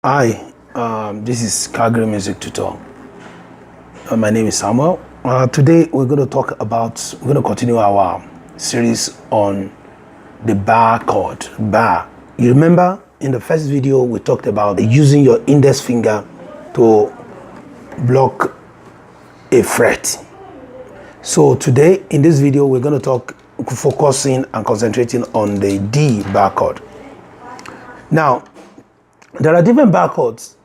Hi, this is Calgary Music Tutor. My name is Samuel. Today we're going to continue our series on the bar chord. Bar. You remember in the first video we talked about using your index finger to block a fret. So today in this video we're going to focusing and concentrating on the D bar chord. Now, there are different bar chords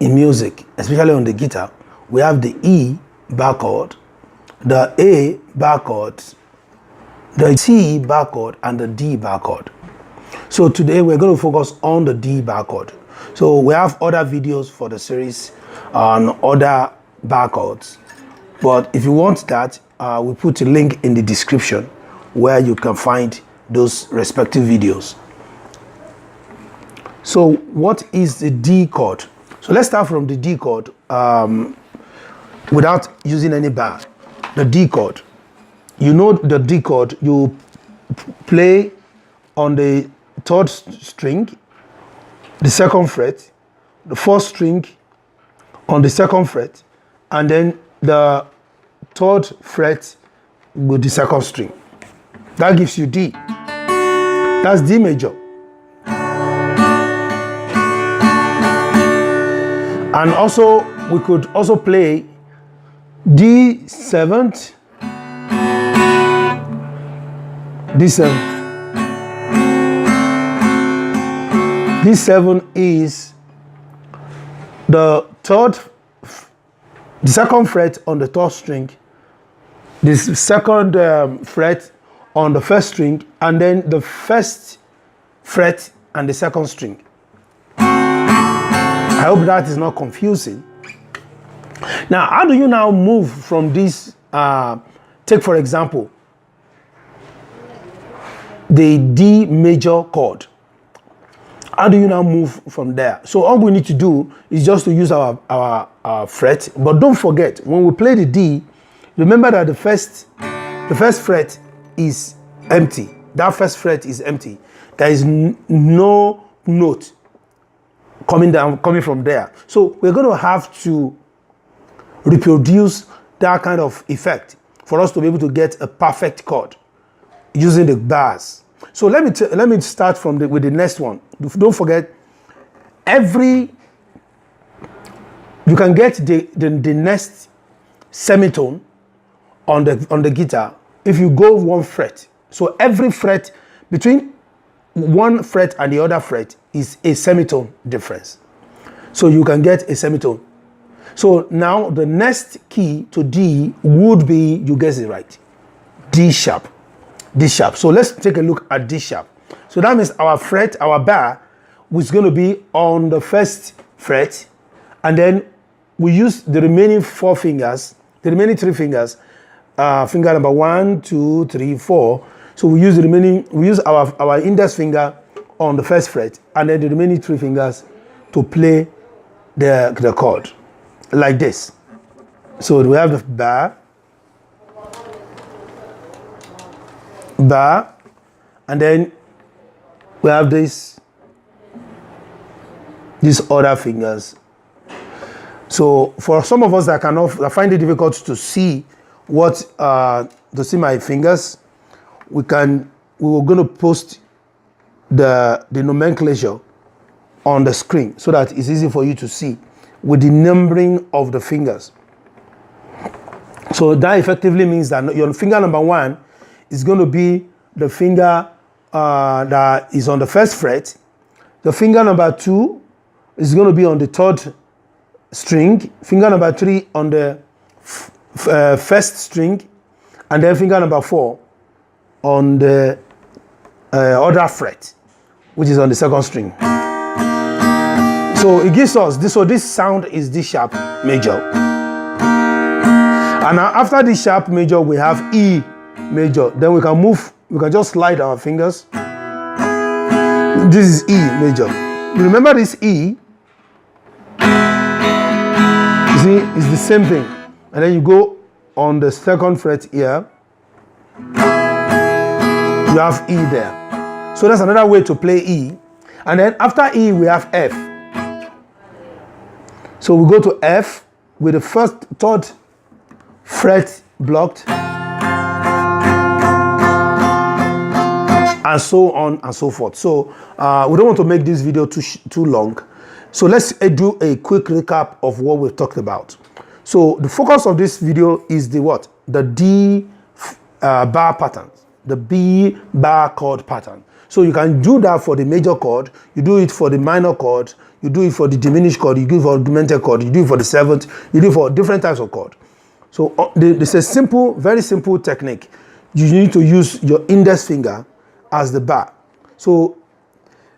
in music, especially on the guitar. We have the E bar chord, the A bar chord, the C bar chord, and the D bar chord. So today we're going to focus on the D bar chord. So we have other videos for the series on other bar chords. But if you want that, we put a link in the description where you can find those respective videos. So what is the D chord? So let's start from the D chord without using any bar. The D chord. You know the D chord, you play on the third string, the second fret, the fourth string on the second fret, and then the third fret with the second string. That gives you D. That's D major. And also, we could also play D7, D7. D7 is the second fret on the third string, the second fret on the first string, and then the first fret and the second string. I hope that is not confusing. Now, how do you now move from this? Take, for example, the D major chord. How do you now move from there? So all we need to do is just to use our fret. But don't forget, when we play the D, remember that the first fret is empty. That first fret is empty. There is no note coming from there. So we're going to have to reproduce that kind of effect for us to be able to get a perfect chord using the bars. So let me start with the next one. Don't forget, you can get the next semitone on the guitar if you go one fret. So every fret between one fret and the other fret is a semitone difference. So you can get a semitone. So now the next key to D would be, you guess it right, D sharp. D sharp. So let's take a look at D sharp. So that means our fret, our bar, is going to be on the first fret, and then we use the remaining three fingers, finger number 1, 2, 3, 4. So we use our index finger on the first fret, and then the remaining 3 fingers to play the chord like this. So we have the bar, and then we have these other fingers. So for some of us that find it difficult to see my fingers, we were going to post the nomenclature on the screen so that it's easy for you to see with the numbering of the fingers. So that effectively means that your finger number 1 is going to be the finger that is on the first fret. The finger number 2 is going to be on the third string. Finger number 3 on the first string, and then finger number 4 on the other fret, which is on the second string. So it gives us this. So this sound is D sharp major. And now after D sharp major, we have E major. Then we can just slide our fingers. This is E major. You remember this E? You see, it's the same thing. And then you go on the second fret here. You have E there. So that's another way to play E. And then after E, we have F. So we go to F with the third fret blocked, and so on and so forth. So we don't want to make this video too long. So let's do a quick recap of what we've talked about. So the focus of this video is the what? The D bar pattern, the B bar chord pattern. So you can do that for the major chord, you do it for the minor chord, you do it for the diminished chord, you do it for augmented chord, you do it for the seventh, you do it for different types of chord. So this is a simple, very simple technique. You need to use your index finger as the bar. So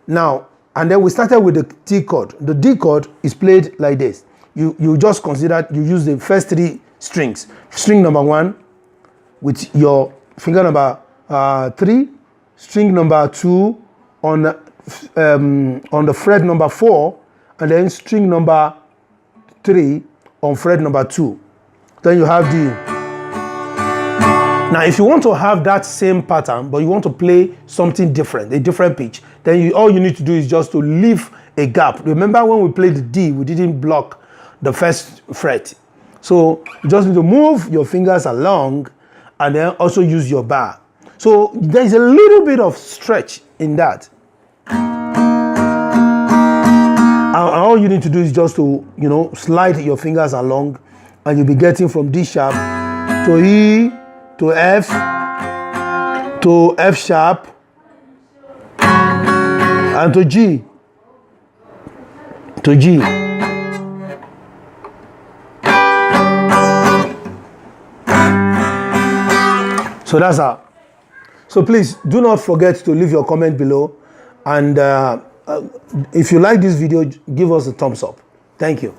now, and then we started with the D chord. The D chord is played like this. You just consider, you use the first three strings. String number 1 with your finger number 3, string number 2 on the fret number 4, and then string number 3 on fret number 2. Then you have D. Now, if you want to have that same pattern, but you want to play something different, a different pitch, then all you need to do is just to leave a gap. Remember when we played the D, we didn't block the first fret. So you just need to move your fingers along and then also use your bar. So there's a little bit of stretch in that. And all you need to do is just to, slide your fingers along, and you'll be getting from D sharp to E, to F sharp, and to G. So that's how. So please do not forget to leave your comment below, and if you like this video, give us a thumbs up. Thank you.